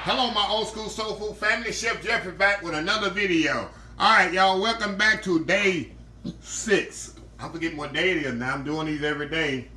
Hello, my old school soul food family. Chef Jeffrey back with another video. Alright, y'all, welcome back to day 6. I'm forgetting what day it is now. I'm doing these every day.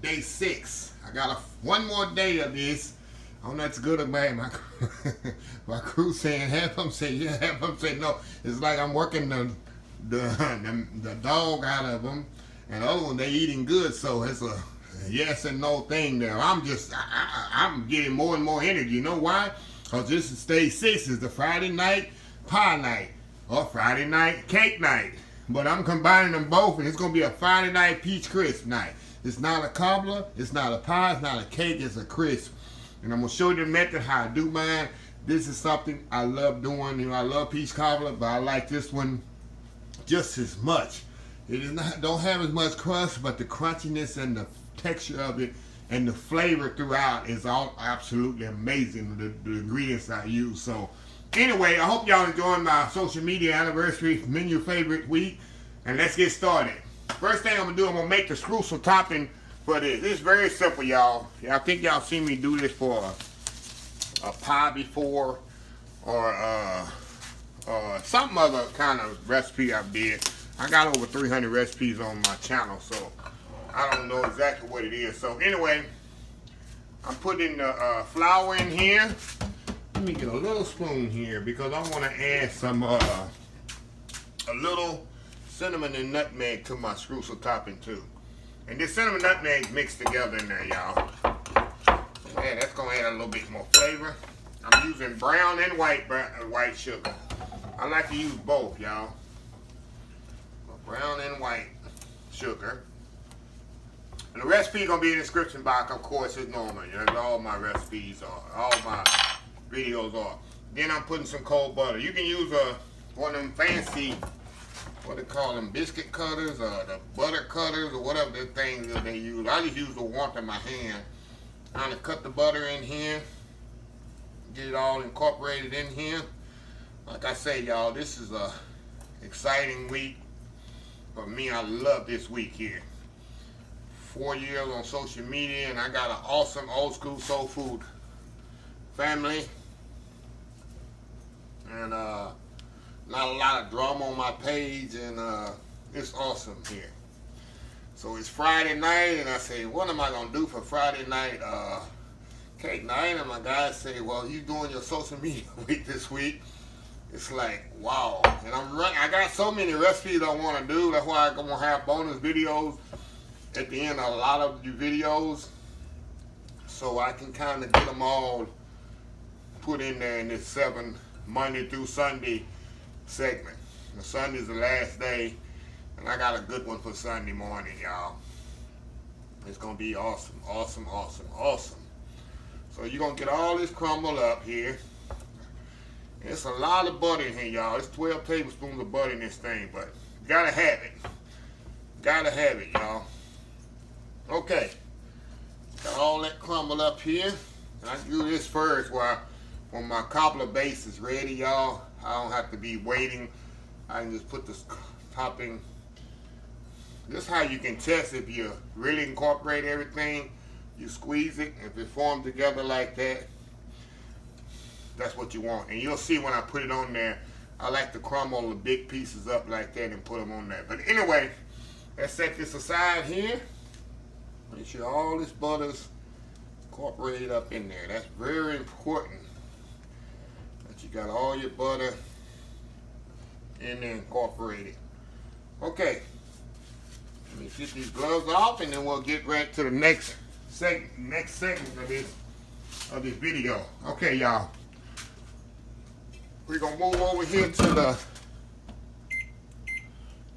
Day 6. I got one more day of this. I don't know if it's good or bad. My crew saying half of them say yeah, half of them say no. It's like I'm working the dog out of them, and the other one they eating good. So it's a yes and no thing there. I'm getting more and more energy. You know why? Because this is day 6. Is the Friday night pie night or Friday night cake night. But I'm combining them both, and it's gonna be a Friday night peach crisp night. It's not a cobbler, it's not a pie, it's not a cake, it's a crisp. And I'm gonna show you the method how I do mine. This is something I love doing. You know, I love peach cobbler, but I like this one just as much. It is not, don't have as much crust, but the crunchiness and the texture of it and the flavor throughout is all absolutely amazing. The ingredients I use. So anyway, I hope y'all enjoying my social media anniversary menu favorite week, and let's get started. First thing I'm gonna do, I'm gonna make the streusel topping for this. This is very simple, y'all. I think y'all seen me do this for a pie before, or some other kind of recipe I did. I got over 300 recipes on my channel, so I don't know exactly what it is. So anyway, I'm putting the flour in here. Let me get a little spoon here because I want to add some a little cinnamon and nutmeg to my streusel topping too. And this cinnamon nutmeg mixed together in there, y'all. Yeah, that's gonna add a little bit more flavor. I'm using brown and white sugar. I like to use both, y'all. Brown and white sugar. And the recipe gonna be in the description box, of course, as normal. You know, all my recipes are, all my videos are. Then I'm putting some cold butter. You can use one of them fancy, what they call them, biscuit cutters or the butter cutters or whatever the things that they use. I just use the warmth in my hand. I'm gonna cut the butter in here, get it all incorporated in here. Like I say, y'all, this is a exciting week for me. I love this week here. 4 years on social media, and I got an awesome old school soul food family, and not a lot of drama on my page, and it's awesome here. So it's Friday night, and I say, what am I gonna do for Friday night cake night? And my guys say, well, you doing your social media week this week. It's like, wow. And I got so many recipes I want to do. That's why I'm gonna have bonus videos at the end of a lot of the videos, so I can kind of get them all put in there in this 7 Monday through Sunday segment. The Sunday's the last day, and I got a good one for Sunday morning, y'all. It's gonna be awesome, awesome, awesome, awesome. So you're gonna get all this crumbled up here. It's a lot of butter in here, y'all. It's 12 tablespoons of butter in this thing, but you gotta have it. Gotta have it, y'all. Okay, got all that crumbled up here. And I do this first when my cobbler base is ready, y'all. I don't have to be waiting. I can just put this topping. This is how you can test if you really incorporate everything. You squeeze it, if it forms together like that, that's what you want. And you'll see when I put it on there, I like to crumble the big pieces up like that and put them on there. But anyway, let's set this aside here. Make sure all this butter's incorporated up in there. That's very important that you got all your butter in there incorporated. Okay, let me get these gloves off, and then we'll get right to the next segment of this video. Okay, y'all. We're gonna move over here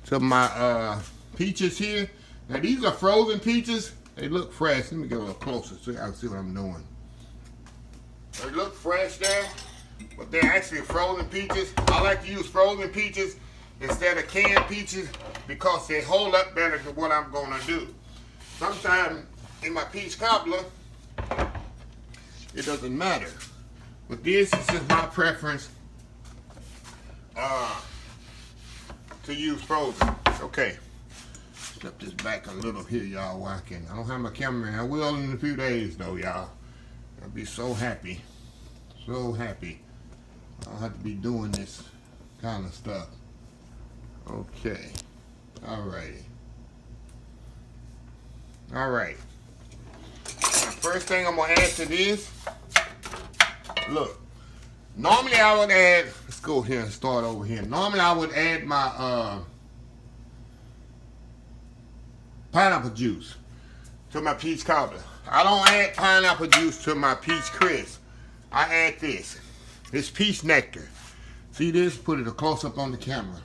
to my peaches here. Now these are frozen peaches. They look fresh. Let me get a little closer so y'all can see what I'm doing. They look fresh there, but they're actually frozen peaches. I like to use frozen peaches instead of canned peaches because they hold up better than what I'm gonna do. Sometimes in my peach cobbler, it doesn't matter. But this is just my preference to use frozen. Okay. Step this back a little here, y'all. I don't have my camera. I will in a few days, though, y'all. I'll be so happy. So happy I don't have to be doing this kind of stuff. Okay. Alrighty. Alright. First thing I'm gonna add to this, look. Normally I would add, let's go here and start over here. Normally I would add my pineapple juice to my peach cobbler. I don't add pineapple juice to my peach crisp. I add this. It's peach nectar. See this? Put it a close up on the camera.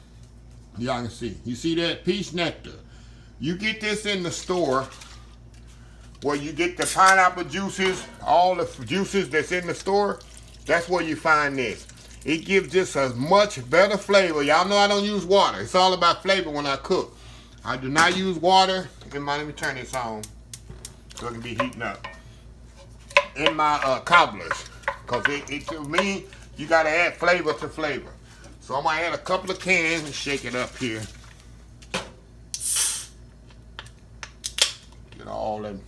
Y'all can see. You see that? Peach nectar. You get this in the store where you get the pineapple juices, all the juices that's in the store. That's where you find this. It gives just a much better flavor. Y'all know I don't use water. It's all about flavor when I cook. I do not use water. Let me turn this on so it can be heating up. In my cobblers. Because to me, you got to add flavor to flavor. So I'm going to add a couple of cans and shake it up here. Get all them.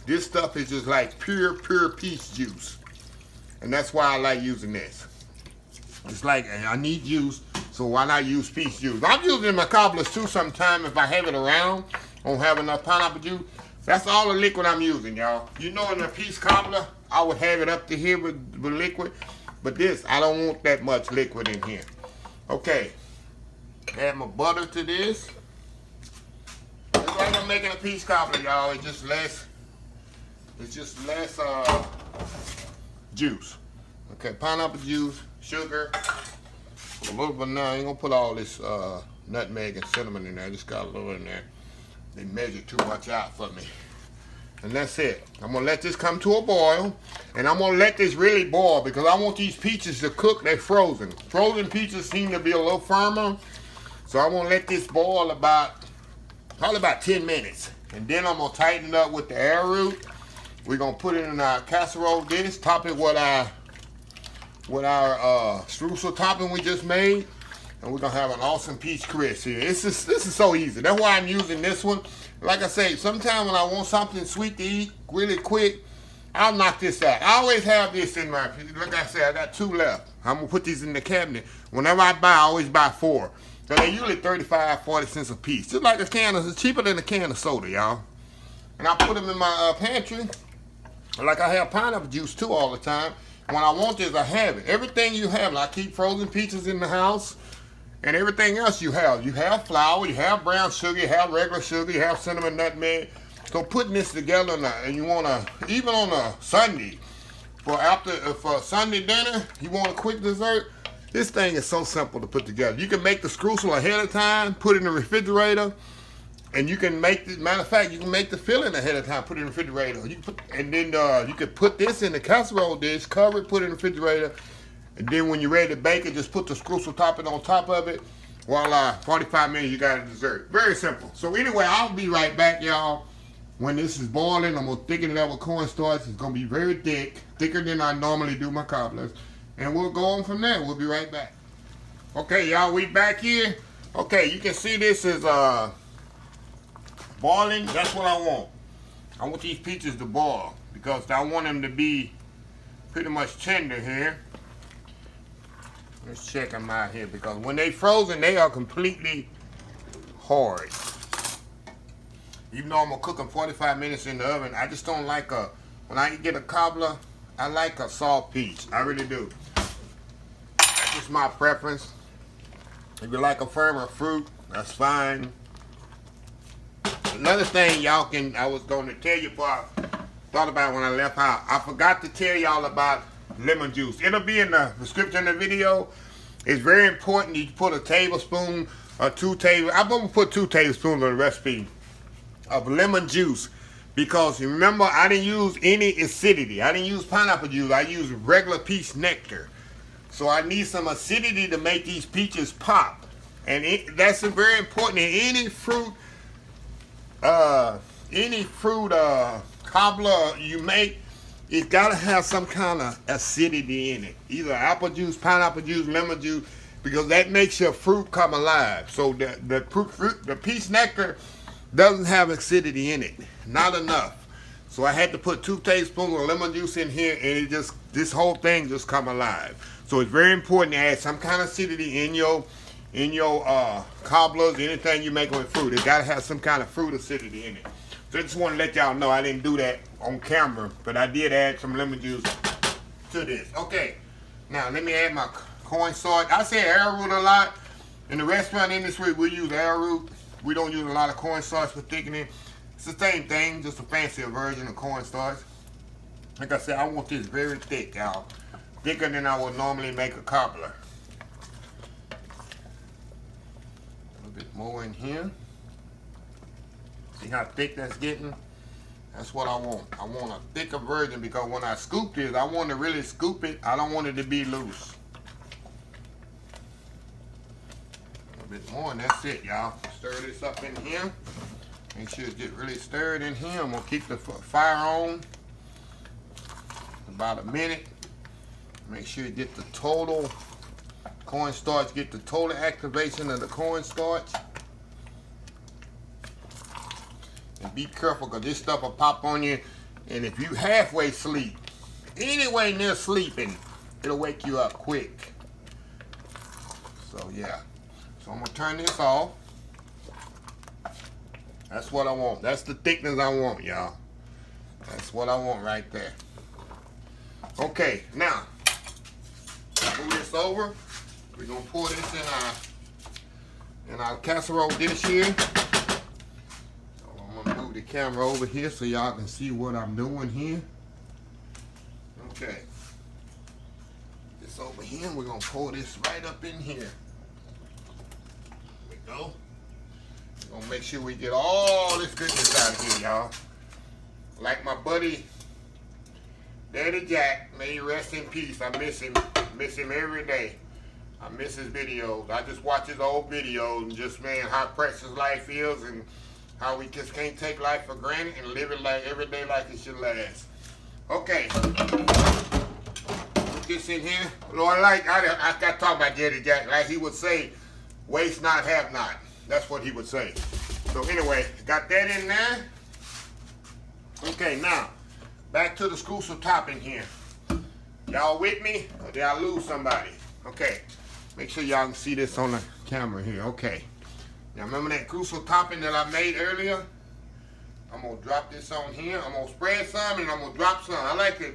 This stuff is just like pure peach juice. And that's why I like using this. It's like I need juice, so why not use peach juice? I'm using my cobblers too sometimes if I have it around. I don't have enough pineapple juice. That's all the liquid I'm using, y'all. You know, in a peach cobbler, I would have it up to here with liquid. But this, I don't want that much liquid in here. Okay. Add my butter to this. It's like I'm making a peach cobbler, y'all. It's just less juice. Okay, pineapple juice, sugar, a little banana. I ain't gonna put all this nutmeg and cinnamon in there. I just got a little in there. They measured too much out for me. And that's it. I'm gonna let this come to a boil, and I'm gonna let this really boil because I want these peaches to cook. They're frozen. Frozen peaches seem to be a little firmer, so I'm gonna let this boil probably about 10 minutes, and then I'm gonna tighten it up with the arrowroot. We're gonna put it in our casserole dish, top it with our streusel topping we just made, and we're gonna have an awesome peach crisp here. This is so easy. That's why I'm using this one. Like I say, sometimes when I want something sweet to eat really quick, I'll knock this out. I always have this in my, like I said, I got 2 left. I'm gonna put these in the cabinet. Whenever I buy, I always buy 4. So they're usually 35, 40 cents a piece. Just like a can of, it's cheaper than a can of soda, y'all. And I put them in my pantry. Like I have pineapple juice too all the time. When I want this, I have it. Everything you have, like I keep frozen peaches in the house. And everything else you have flour, you have brown sugar, you have regular sugar, you have cinnamon, nutmeg. So putting this together, and you want to, even on a Sunday, for Sunday dinner, you want a quick dessert, this thing is so simple to put together. You can make the streusel ahead of time, put it in the refrigerator, and you can make the, matter of fact, you can make the filling ahead of time, put it in the refrigerator. And then you can put this in the casserole dish, cover it, put it in the refrigerator. And then when you're ready to bake it, just put the streusel topping on top of it. Voila, 45 minutes, you got a dessert. Very simple. So anyway, I'll be right back, y'all. When this is boiling, I'm going to thicken it up with cornstarch. It's going to be very thick, thicker than I normally do my cobblers. And we'll go on from there. We'll be right back. Okay, y'all, we back here. Okay, you can see this is boiling. That's what I want. I want these peaches to boil because I want them to be pretty much tender here. Let's check them out here because when they frozen, they are completely hard. Even though I'm gonna cook them 45 minutes in the oven, I just don't like when I get a cobbler, I like a soft peach. I really do. That's just my preference. If you like a firmer fruit, that's fine. Another thing I was gonna tell you before I thought about when I left out, I forgot to tell y'all about lemon juice. It'll be in the description of the video. It's very important you put a tablespoon or 2 tablespoons. I'm going to put 2 tablespoons on the recipe of lemon juice because you remember I didn't use any acidity. I didn't use pineapple juice. I used regular peach nectar. So I need some acidity to make these peaches pop. And that's very important in any fruit cobbler you make. It's got to have some kind of acidity in it. Either apple juice, pineapple juice, lemon juice, because that makes your fruit come alive. So the peach nectar doesn't have acidity in it. Not enough. So I had to put 2 tablespoons of lemon juice in here, and it just, this whole thing just come alive. So it's very important to add some kind of acidity in your cobblers, anything you make with fruit. It gotta have some kind of fruit acidity in it. So I just want to let y'all know I didn't do that on camera, but I did add some lemon juice to this. Okay, now let me add my cornstarch. I say arrowroot a lot. In the restaurant industry, we use arrowroot. We don't use a lot of cornstarch for thickening. It's the same thing, just a fancier version of cornstarch. Like I said, I want this very thick, y'all. Thicker than I would normally make a cobbler. A little bit more in here. See how thick that's getting? That's what I want. I want a thicker version because when I scoop this, I want to really scoop it. I don't want it to be loose. A little bit more and that's it, y'all. Stir this up in here. Make sure it get really stirred in here. I'm going to keep the fire on about a minute. Make sure you get the total cornstarch, get the total activation of the cornstarch. And be careful because this stuff will pop on you. And if you halfway sleep, anyway near sleeping, it'll wake you up quick. So yeah. So I'm going to turn this off. That's what I want. That's the thickness I want, y'all. That's what I want right there. Okay, now, move this over. We're going to pour this in our casserole dish here. So I'm going to move the camera over here so y'all can see what I'm doing here. Okay. This over here, we're going to pour this right up in here. There we go. We're gonna make sure we get all this goodness out of here, y'all. Like my buddy, Daddy Jack, may he rest in peace. I miss him. Miss him every day. I miss his videos. I just watch his old videos and just, man, how precious life is and how we just can't take life for granted and live it like every day like it should last. Okay. Put this in here. Lord, I got to talk about Daddy Jack. Like he would say, waste not, have not. That's what he would say. So anyway, got that in there. Okay, now, back to the Streusel topping here. Y'all with me? Or did I lose somebody? Okay, make sure y'all can see this on the camera here. Okay. Now remember that Streusel topping that I made earlier? I'm going to drop this on here. I'm going to spread some and I'm going to drop some. I like it to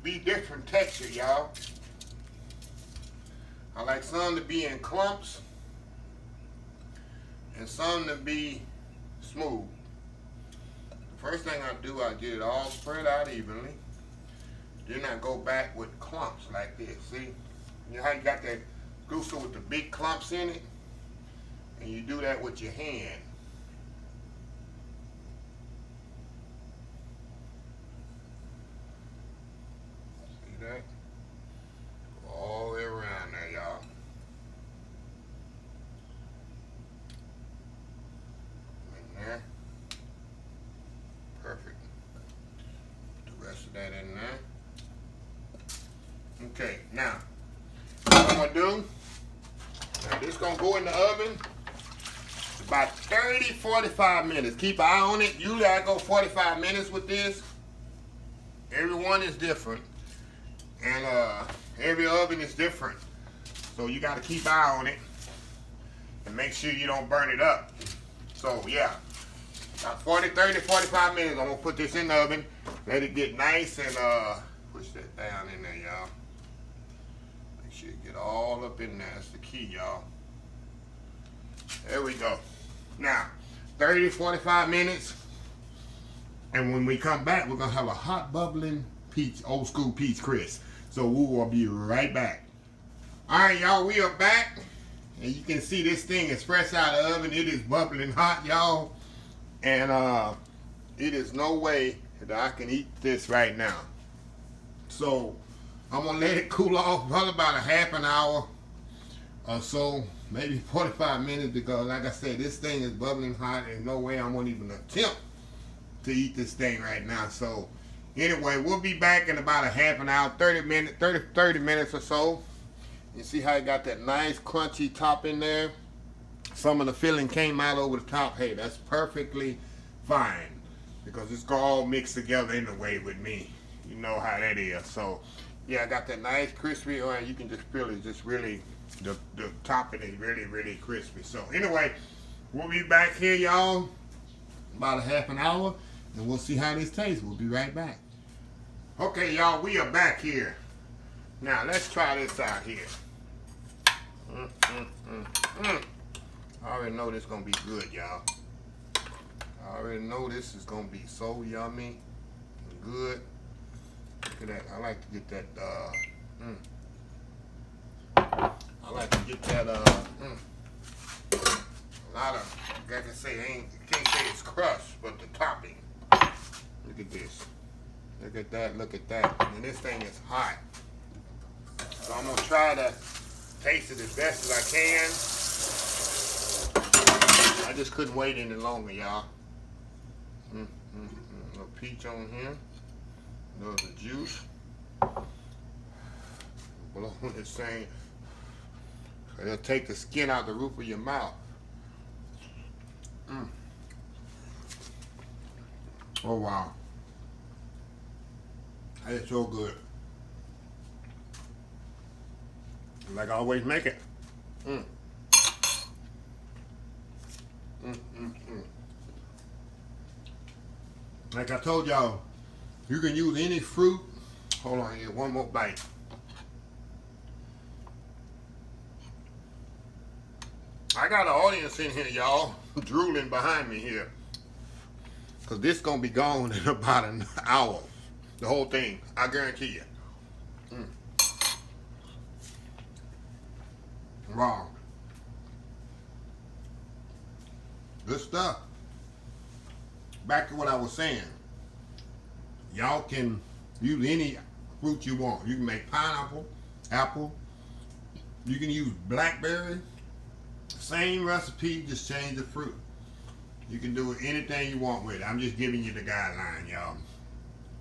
be different texture, y'all. I like some to be in clumps and some to be smooth. The first thing I do, I get it all spread out evenly. Then I go back with clumps like this. See? You know how you got that Streusel with the big clumps in it? And you do that with your hand. See that? Go all the way around there, y'all. There. Perfect. Put the rest of that in there. Okay, now what I'm gonna do, now this gonna go in the oven about 30-45 minutes. Keep an eye on it. Usually I go 45 minutes with this. Every one is different. And every oven is different. So you gotta keep an eye on it and make sure you don't burn it up. So yeah, about 30-45 minutes. I'm gonna put this in the oven, let it get nice, and push that down in there, y'all. Make sure you get all up in there. That's the key, y'all. There we go. Now, 30-45 minutes, and when we come back, we're gonna have a hot bubbling peach, old school peach crisp. So we will be right back. All right, y'all, we are back. And you can see this thing is fresh out of the oven. It is bubbling hot, y'all. And it is no way that I can eat this right now. So I'm going to let it cool off probably about a half an hour or so. Maybe 45 minutes because, like I said, this thing is bubbling hot. There's no way I won't even attempt to eat this thing right now. So anyway, we'll be back in about a half an hour, 30 minutes or so. You see how it got that nice crunchy top in there? Some of the filling came out over the top. Hey, that's perfectly fine. because it's all mixed together anyway with me. You know how that is. So yeah, I got that nice crispy oil. You can just feel it, just really, the topping is really crispy. So anyway, we'll be back here, y'all, about a half an hour, and we'll see how this tastes. We'll be right back. Okay, y'all, we are back here. Now let's try this out here. I already know this is gonna be good, y'all. I already know this is gonna be so yummy and good. Look at that. I like to get that I like to get that a lot of, like I say, can't say it's crushed, but the topping. Look at this. Look at that, look at that. And this thing is hot. So I'm gonna try to taste it as best as I can. I just couldn't wait any longer, y'all. Little peach on here. There's the juice. Blow this thing. It'll take the skin out the roof of your mouth. Oh wow. It's so good. Like I always make it. Like I told y'all, you can use any fruit. Hold on here, one more bite. I got an audience in here, y'all, drooling behind me here. Because this going to be gone in about an hour. The whole thing, I guarantee you. Wow. Good stuff. Back to what I was saying. Y'all can use any fruit you want. You can make pineapple, apple. You can use blackberry. Same recipe, just change the fruit. You can do anything you want with it. I'm just giving you the guideline, y'all.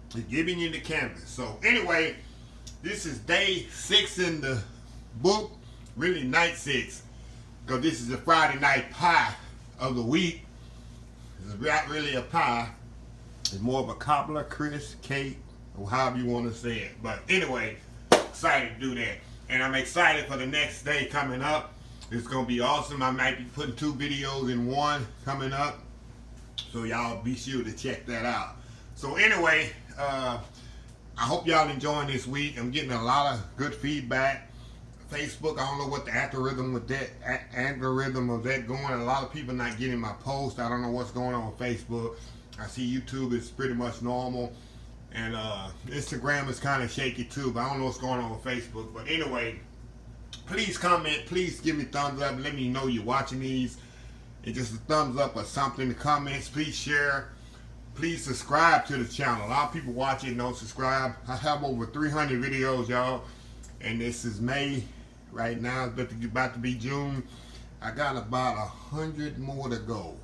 Just giving you the canvas. So anyway, this is day 6 in the book. Really night 6. Because this is the Friday night pie of the week. It's not really a pie. It's more of a cobbler, crisp, cake, or however you want to say it. But anyway, excited to do that. And I'm excited for the next day coming up. It's going to be awesome. I might be putting 2 videos in one coming up. So y'all be sure to check that out. So anyway, I hope y'all enjoying this week. I'm getting a lot of good feedback. Facebook, I don't know what the algorithm of that going. A lot of people not getting my post. I don't know what's going on with Facebook. I see YouTube is pretty much normal. And Instagram is kind of shaky too, but I don't know what's going on with Facebook. But anyway, please comment, please give me thumbs up, let me know you're watching these. It's just a thumbs up or something, the comments, please share. Please subscribe to the channel. A lot of people watch it and don't subscribe. I have over 300 videos, y'all. And this is May. Right now, it's about to be June. I got about 100 more to go.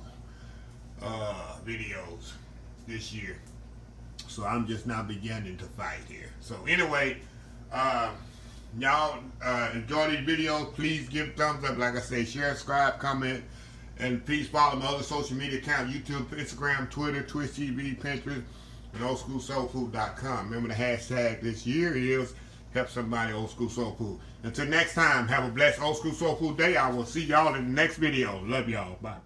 Videos this year. So I'm just now beginning to fight here. So anyway, y'all enjoy these videos. Please give thumbs up. Like I say, share, subscribe, comment, and please follow my other social media accounts: YouTube, Instagram, Twitter, Twitch TV, Pinterest, and oldschoolsoulfood.com. Remember the hashtag this year is help somebody old school soul food. Until next time, have a blessed old school soul food day. I will see y'all in the next video. Love y'all. Bye.